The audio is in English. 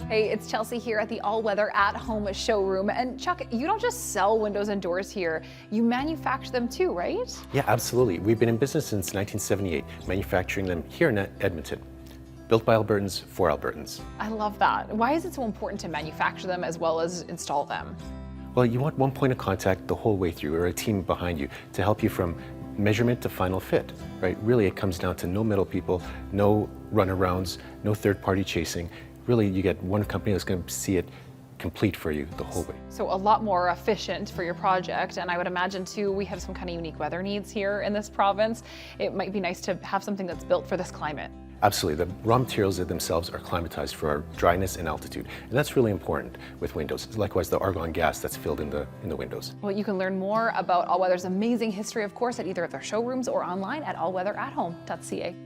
Hey, it's Chelsea here at the all-weather at-home showroom. And Chuck, you don't just sell windows and doors here, you manufacture them too, right? Yeah, absolutely. We've been in business since 1978, manufacturing them here in Edmonton. Built by Albertans for Albertans. I love that. Why is it so important to manufacture them as well as install them? Well, you want one point of contact the whole way through, or a team behind you to help you from measurement to final fit, right? Really, it comes down to no middle people, no runarounds, no third-party chasing. Really, you get one company that's going to see it complete for you the whole way. So a lot more efficient for your project, and I would imagine too, we have some kind of unique weather needs here in this province. It might be nice to have something that's built for this climate. Absolutely. The raw materials themselves are climatized for our dryness and altitude, and that's really important with windows. Likewise, the argon gas that's filled in the windows. Well, you can learn more about All Weather's amazing history, of course, at either of their showrooms or online at allweatherathome.ca.